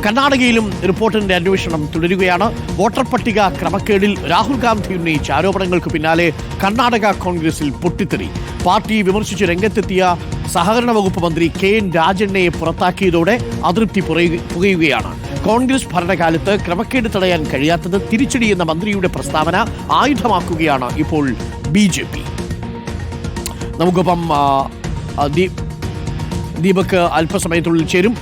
കർണാടകയിലും റിപ്പോർട്ടിന്റെ അന്വേഷണം തുടരുകയാണ്. വോട്ടർ പട്ടിക ക്രമക്കേടിൽ രാഹുൽ ഗാന്ധി ഉന്നയിച്ച ആരോപണങ്ങൾക്ക് പിന്നാലെ കർണാടക കോൺഗ്രസിൽ പൊട്ടിത്തെറി. പാർട്ടി വിമർശിച്ച് രംഗത്തെത്തിയ സഹകരണ വകുപ്പ് മന്ത്രി KN രാജണ്ണയെ പുറത്താക്കിയതോടെ അതൃപ്തി പുകയുകയാണ്. കോൺഗ്രസ് ഭരണകാലത്ത് ക്രമക്കേട് തടയാൻ കഴിയാത്തത് തിരിച്ചടിയെന്ന മന്ത്രിയുടെ പ്രസ്താവന ആയുധമാക്കുകയാണ് ഇപ്പോൾ BJP. നമുക്കൊപ്പം ദീപക് അല്പസമയത്തുള്ളിൽ ചേരും.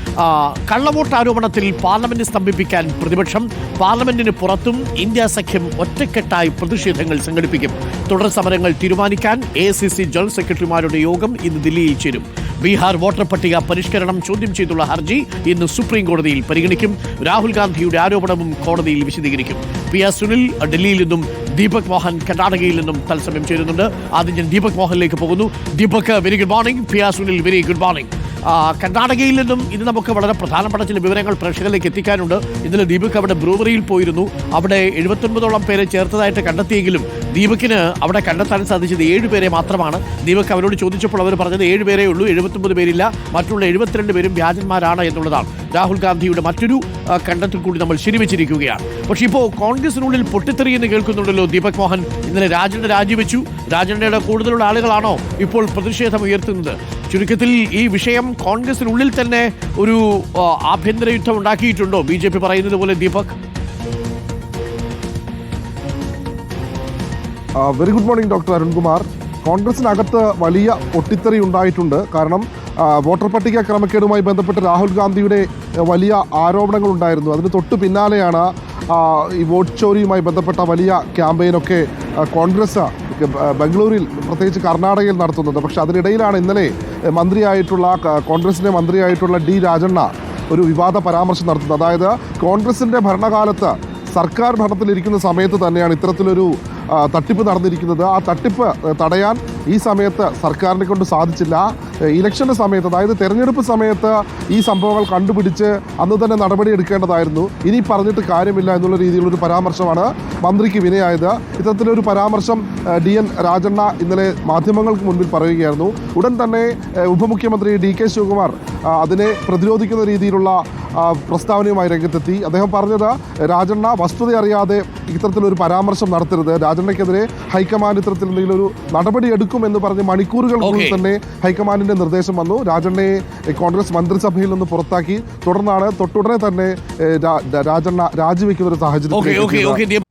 കള്ളവോട്ട് ആരോപണത്തിൽ പാർലമെന്റ് സ്തംഭിപ്പിക്കാൻ പ്രതിപക്ഷം. പാർലമെന്റിന് പുറത്തും ഇന്ത്യ സഖ്യം ഒറ്റക്കെട്ടായി പ്രതിഷേധങ്ങൾ സംഘടിപ്പിക്കും. തുടർ സമരങ്ങൾ തീരുമാനിക്കാൻ AICC ജനറൽ സെക്രട്ടറിമാരുടെ യോഗം ഇന്ന് ദില്ലിയിൽ ചേരും. ബീഹാർ വോട്ടർ പട്ടിക പരിഷ്കരണം ചോദ്യം ചെയ്തുള്ള ഹർജി ഇന്ന് സുപ്രീം കോടതിയിൽ പരിഗണിക്കും. രാഹുൽ ഗാന്ധിയുടെ ആരോപണവും കോടതിയിൽ വിശദീകരിക്കും. PR സുനിൽ ഡൽഹിയിൽ നിന്നും ദീപക് മോഹൻ കർണാടകയിൽ നിന്നും തത്സമയം ചേരുന്നുണ്ട്. ആദ്യം ഞാൻ ദീപക് മോഹനിലേക്ക് പോകുന്നു. Deepak, very good morning. PR Sunil, very good morning. കർണാടകയിൽ നിന്നും ഇത് നമുക്ക് വളരെ പ്രധാനപ്പെട്ട ചില വിവരങ്ങൾ പ്രേക്ഷകരിലേക്ക് എത്തിക്കാനുണ്ട്. ഇന്നലെ ദീപക് അവിടെ ബ്രൂവറിയിൽ പോയിരുന്നു. അവിടെ 79ഓളം പേരെ ചേർത്തതായിട്ട് കണ്ടെത്തിയെങ്കിലും ദീപകിന് അവിടെ കണ്ടെത്താൻ സാധിച്ചത് 7 പേരെ മാത്രമാണ്. ദീപക് അവരോട് ചോദിച്ചപ്പോൾ അവർ പറഞ്ഞത് 7 പേരേ ഉള്ളൂ, 79 പേരില്ല, മറ്റുള്ള 72 പേരും വ്യാജന്മാരാണ് എന്നുള്ളതാണ്. രാഹുൽ ഗാന്ധിയുടെ മറ്റൊരു കണ്ടെത്തൽ കൂടി നമ്മൾ ശരിവെച്ചിരിക്കുകയാണ്. പക്ഷേ ഇപ്പോൾ കോൺഗ്രസിനുള്ളിൽ പൊട്ടിത്തെറിയെന്ന് കേൾക്കുന്നുണ്ടല്ലോ ദീപക് മോഹൻ. ഇന്നലെ രാജണ്ണ രാജിവെച്ചു. രാജണ്ണയുടെ കൂടുതലുള്ള ആളുകളാണോ ഇപ്പോൾ പ്രതിഷേധം ഉയർത്തുന്നത്? ചുരുക്കത്തിൽ ഈ വിഷയം കോൺഗ്രസിനുള്ളിൽ തന്നെ ഒരു ആഭ്യന്തര യുദ്ധം ഉണ്ടാക്കിയിട്ടുണ്ടോ BJP പറയുന്നത് പോലെ? Deepak, very good morning doctor Arunkumar. കോൺഗ്രസിനകത്ത് വലിയ പൊട്ടിത്തെറി ഉണ്ടായിട്ടുണ്ട്. കാരണം വോട്ടർ പട്ടിക ക്രമക്കേടുമായി ബന്ധപ്പെട്ട് രാഹുൽ ഗാന്ധിയുടെ വലിയ ആരോപണങ്ങൾ ഉണ്ടായിരുന്നു. അതിന് തൊട്ടു പിന്നാലെയാണ് ഈ വോട്ട് ചോരിയുമായി ബന്ധപ്പെട്ട വലിയ ക്യാമ്പയിനൊക്കെ കോൺഗ്രസ് ബംഗളൂരിൽ, പ്രത്യേകിച്ച് കർണാടകയിൽ നടത്തുന്നത്. പക്ഷെ അതിനിടയിലാണ് ഇന്നലെ കോൺഗ്രസിൻ്റെ മന്ത്രിയായിട്ടുള്ള D രാജണ്ണ ഒരു വിവാദ പരാമർശം നടത്തുന്നത്. അതായത് കോൺഗ്രസിൻ്റെ ഭരണകാലത്ത് സർക്കാർ ഭരണത്തിലിരിക്കുന്ന സമയത്ത് തന്നെയാണ് ഇത്തരത്തിലൊരു തട്ടിപ്പ് നടന്നിരിക്കുന്നത്. ആ തട്ടിപ്പ് തടയാൻ ഈ സമയത്ത് സർക്കാരിനെ കൊണ്ട് സാധിച്ചില്ല. ഇലക്ഷൻ്റെ സമയത്ത്, അതായത് തെരഞ്ഞെടുപ്പ് സമയത്ത് ഈ സംഭവങ്ങൾ കണ്ടുപിടിച്ച് അന്ന് തന്നെ നടപടി എടുക്കേണ്ടതായിരുന്നു. ഇനി പറഞ്ഞിട്ട് കാര്യമില്ല എന്നുള്ള രീതിയിലുള്ളൊരു പരാമർശമാണ് മന്ത്രിക്ക് വിനയായത്. ഇത്തരത്തിലൊരു പരാമർശം DN രാജണ്ണ ഇന്നലെ മാധ്യമങ്ങൾക്ക് മുൻപിൽ പറയുകയായിരുന്നു. ഉടൻ തന്നെ ഉപമുഖ്യമന്ത്രി DK ശിവകുമാർ അതിനെ പ്രതിരോധിക്കുന്ന രീതിയിലുള്ള പ്രസ്താവനയുമായി രംഗത്തെത്തി. അദ്ദേഹം പറഞ്ഞത്, രാജണ്ണ വസ്തുത അറിയാതെ ഇത്തരത്തിലൊരു പരാമർശം നടത്തരുത്. രാജണ്ണയ്ക്കെതിരെ ഹൈക്കമാൻഡ് ഇത്തരത്തിൽ എന്തെങ്കിലും ഒരു നടപടി എടുക്കുമെന്ന് പറഞ്ഞ് മണിക്കൂറുകൾക്കുള്ളിൽ തന്നെ ഹൈക്കമാൻഡിന്റെ നിർദ്ദേശം വന്നു. രാജണ്ണയെ കോൺഗ്രസ് മന്ത്രിസഭയിൽ നിന്ന് പുറത്താക്കി. തുടർന്നാണ് തൊട്ടുടനെ തന്നെ രാജണ്ണ രാജിവെക്കുന്ന ഒരു സാഹചര്യം.